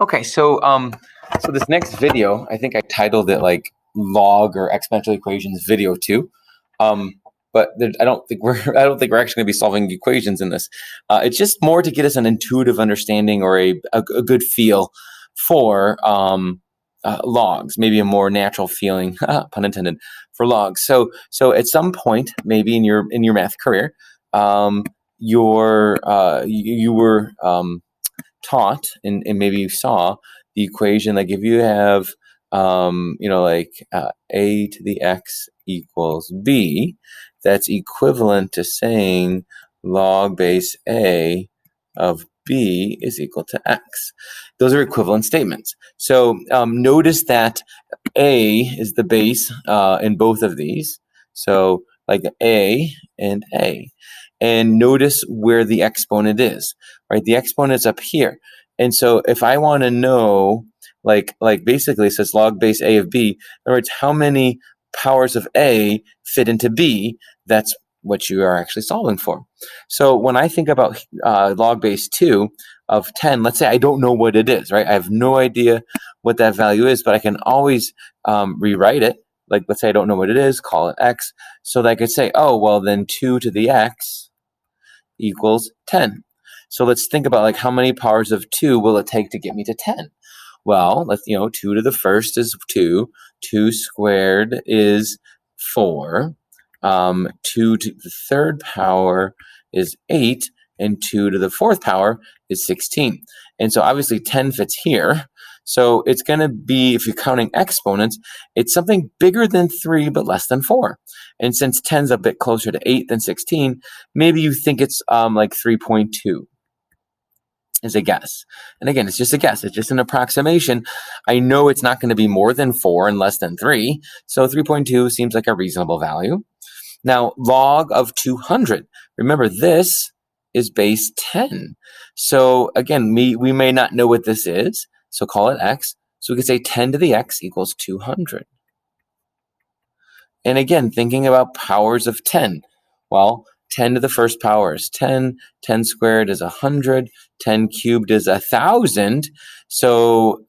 Okay, so this next video, I think I titled it like log or exponential equations video 2. But I don't think we're actually going to be solving equations in this. It's just more to get us an intuitive understanding or a good feel for logs, maybe a more natural feeling, pun intended, for logs. So at some point, maybe in your math career, you were taught and maybe you saw the equation, like if you have a to the x equals b, that's equivalent to saying log base a of b is equal to x. Those are equivalent statements. So notice that a is the base in both of these. So like a and a. And notice where the exponent is, right? The exponent's up here. And so if I want to know, like basically it says log base a of b, in other words, how many powers of a fit into b, that's what you are actually solving for. So when I think about log base 2 of 10, let's say I don't know what it is, right? I have no idea what that value is, but I can always rewrite it. Like, let's say I don't know what it is, call it x. So that I could say, oh, well, then 2 to the x equals 10. So let's think about like how many powers of 2 will it take to get me to 10? Well, 2 to the first is 2. 2 squared is 4. 2 to the third power is 8. And 2 to the fourth power is 16. And so obviously 10 fits here. So it's going to be, if you're counting exponents, it's something bigger than 3 but less than 4. And since 10 is a bit closer to 8 than 16, maybe you think it's like 3.2 is a guess. And again, it's just a guess. It's just an approximation. I know it's not going to be more than 4 and less than 3. So 3.2 seems like a reasonable value. Now, log of 200. Remember, this is base 10. So again, we may not know what this is. So call it x. So we could say 10 to the x equals 200. And again, thinking about powers of 10. Well, 10 to the first power is 10. 10 squared is 100. 10 cubed is 1,000. So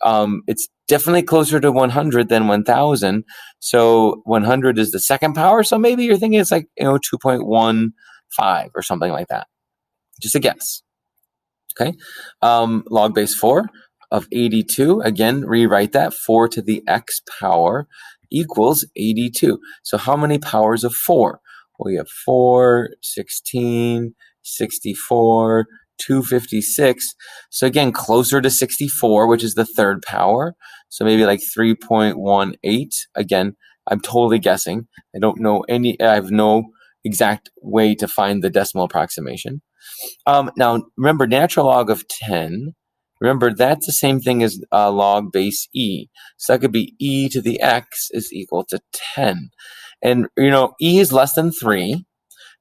it's definitely closer to 100 than 1,000. So 100 is the second power. So maybe you're thinking it's like 2.15 or something like that. Just a guess. Okay. Log base 4 of 82. Again, rewrite that. 4 to the x power equals 82. So how many powers of 4? Well, you have 4, 16, 64, 256. So again, closer to 64, which is the third power. So maybe like 3.18. Again, I'm totally guessing. I don't know I have no exact way to find the decimal approximation. Now, remember, natural log of 10, remember, that's the same thing as log base e. So that could be e to the x is equal to 10. And, e is less than 3.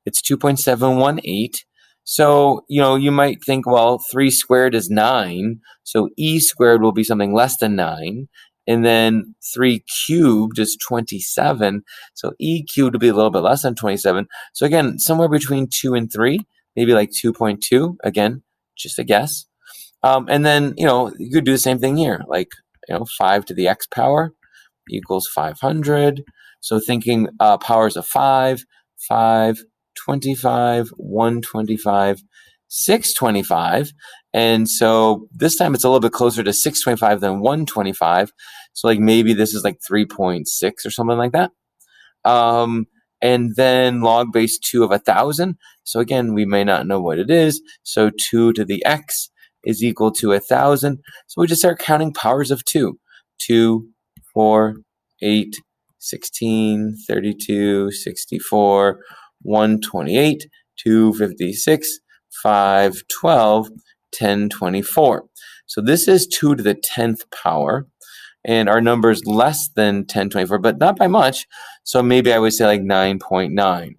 It's 2.718. So, you might think, well, 3 squared is 9. So e squared will be something less than 9. And then 3 cubed is 27. So e cubed will be a little bit less than 27. So again, somewhere between 2 and 3. Maybe like 2.2, again, just a guess. And then, you could do the same thing here, like, 5 to the x power equals 500. So thinking powers of 5, 25, 125, 625. And so this time it's a little bit closer to 625 than 125. So like maybe this is like 3.6 or something like that. And then log base 2 of 1,000. So again, we may not know what it is. So 2 to the x is equal to 1,000. So we just start counting powers of 2. 2, 4, 8, 16, 32, 64, 128, 256, 5, 12, 10, 24. So this is 2 to the 10th power. And our number is less than 1024, but not by much. So maybe I would say like 9.9.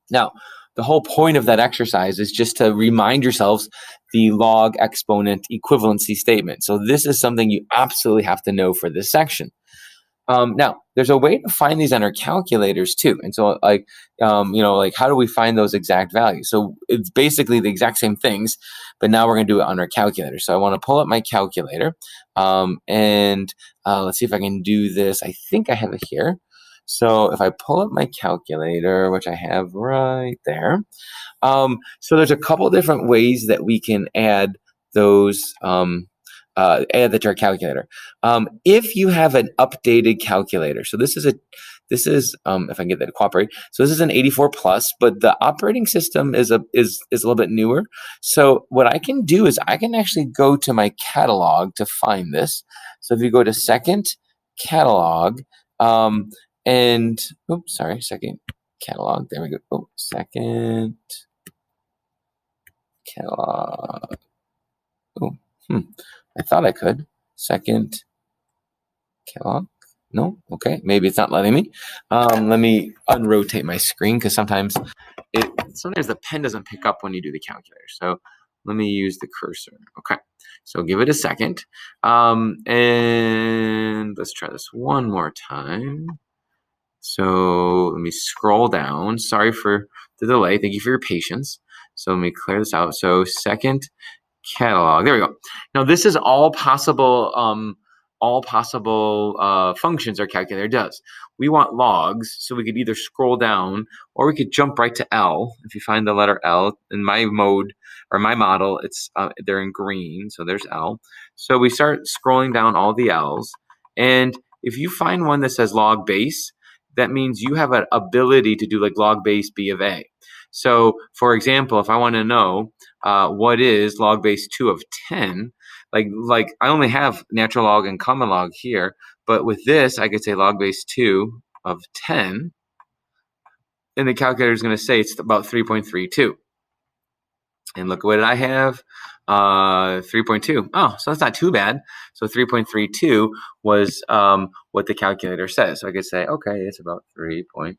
Now, the whole point of that exercise is just to remind yourselves the log exponent equivalency statement. So this is something you absolutely have to know for this section. Now, there's a way to find these on our calculators too. And so like, like how do we find those exact values? So it's basically the exact same things, but now we're going to do it on our calculator. So I want to pull up my calculator, and let's see if I can do this. I think I have it here. So if I pull up my calculator, which I have right there, so there's a couple different ways that we can add those, add that to our calculator. If you have an updated calculator, so this is if I can get that to cooperate. So this is an 84 plus, but the operating system is a little bit newer. So what I can do is I can actually go to my catalog to find this. So if you go to second catalog, and oops, sorry, second catalog. There we go. Oh, second catalog. Oh, I thought I could. Second catalog. No? Okay. Maybe it's not letting me. Let me unrotate my screen because sometimes the pen doesn't pick up when you do the calculator. So let me use the cursor. Okay. So give it a second. And let's try this one more time. So let me scroll down. Sorry for the delay. Thank you for your patience. So let me clear this out. So second catalog. There we go. Now this is all possible functions our calculator does. We want logs, so we could either scroll down or we could jump right to L. If you find the letter L in my mode or my model, it's they're in green, so there's L. So we start scrolling down all the L's, and if you find one that says log base, that means you have an ability to do like log base B of A. So for example, if I want to know what is log base 2 of 10, like I only have natural log and common log here, but with this I could say log base 2 of 10, and the calculator is going to say it's about 3.32. And look, what did I have? 3.2. Oh, so that's not too bad. So 3.32 was what the calculator says. So I could say, okay, it's about 3.32.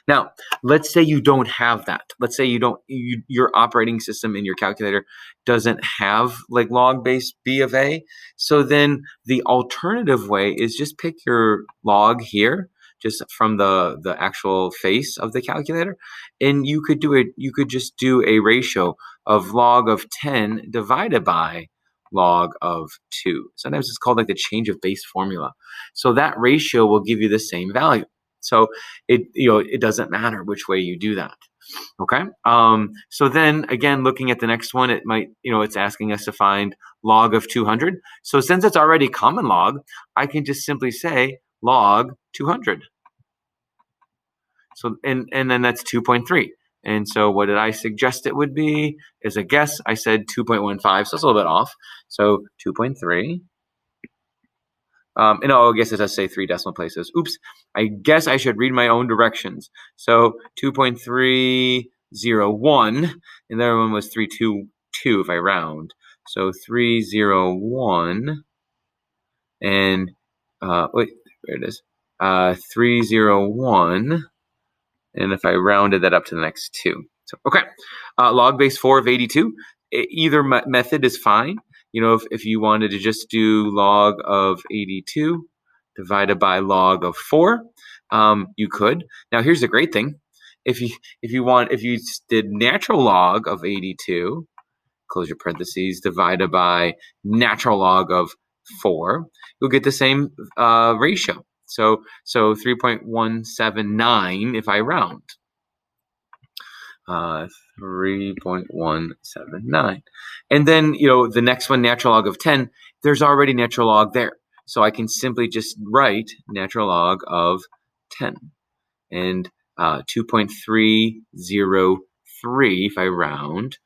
Now, let's say you don't have that. Let's say your operating system in your calculator doesn't have like log base B of A. So then the alternative way is just pick your log here, just from the actual face of the calculator, and you could just do a ratio of log of 10 divided by log of 2. Sometimes it's called like the change of base formula. So that ratio will give you the same value. So it doesn't matter which way you do that. Okay. So then again, looking at the next one, it might, it's asking us to find log of 200. So since it's already common log, I can just simply say log 200. So, and then that's 2.3. And so what did I suggest it would be? As a guess, I said 2.15, so it's a little bit off. So 2.3. And I guess it does say 3 decimal places. Oops, I guess I should read my own directions. So 2.301, and the other one was 322 if I round. So 301, and wait, there it is. 301, and if I rounded that up to the next 2. So okay, log base 4 of 82. Either method is fine. If you wanted to just do log of 82 divided by log of 4, you could. Now here's the great thing: if you did natural log of 82, close your parentheses, divided by natural log of 4, you'll get the same ratio. So 3.179 if I round. 3.179. And then, the next one, natural log of 10, there's already natural log there. So I can simply just write natural log of 10. And 2.303 if I round.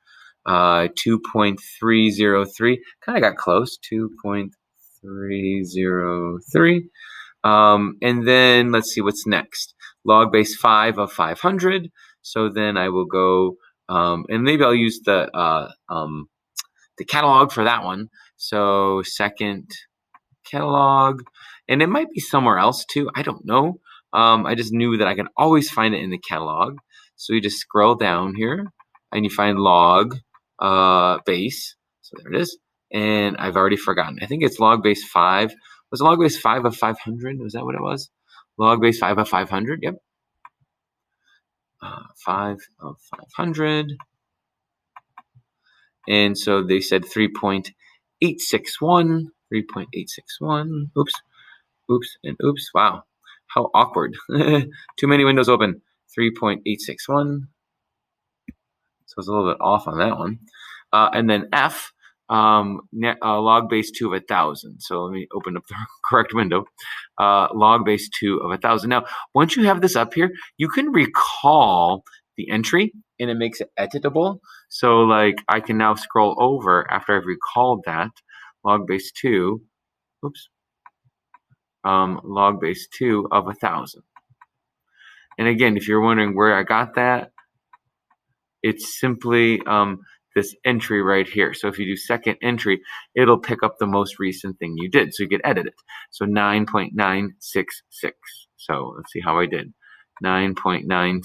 2.303, kind of got close, 2.303. And then let's see what's next. Log base 5 of 500. So then I will go, and maybe I'll use the catalog for that one. So second catalog, and it might be somewhere else too. I don't know. I just knew that I can always find it in the catalog. So you just scroll down here and you find log base. So there it is. And I've already forgotten. I think it's log base 5 Was log base 5 of 500? Was that what it was? Log base 5 of 500, yep. 5 of 500. And so they said 3.861, 3.861, oops, and oops. Wow, how awkward. Too many windows open. 3.861. So it's a little bit off on that one. And then F, log base 2 of 1,000. So let me open up the correct window. Log base 2 of 1,000. Now, once you have this up here, you can recall the entry, and it makes it editable. So like I can now scroll over after I've recalled that. Log base 2, oops. Log base 2 of 1,000. And again, if you're wondering where I got that, it's simply this entry right here. So if you do second entry, it'll pick up the most recent thing you did. So you get edit it. So 9.966. So let's see how I did. 9.966.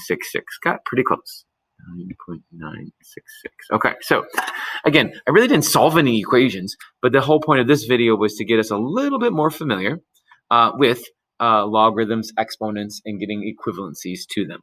Got pretty close. 9.966. Okay, so again, I really didn't solve any equations, but the whole point of this video was to get us a little bit more familiar with logarithms, exponents, and getting equivalencies to them.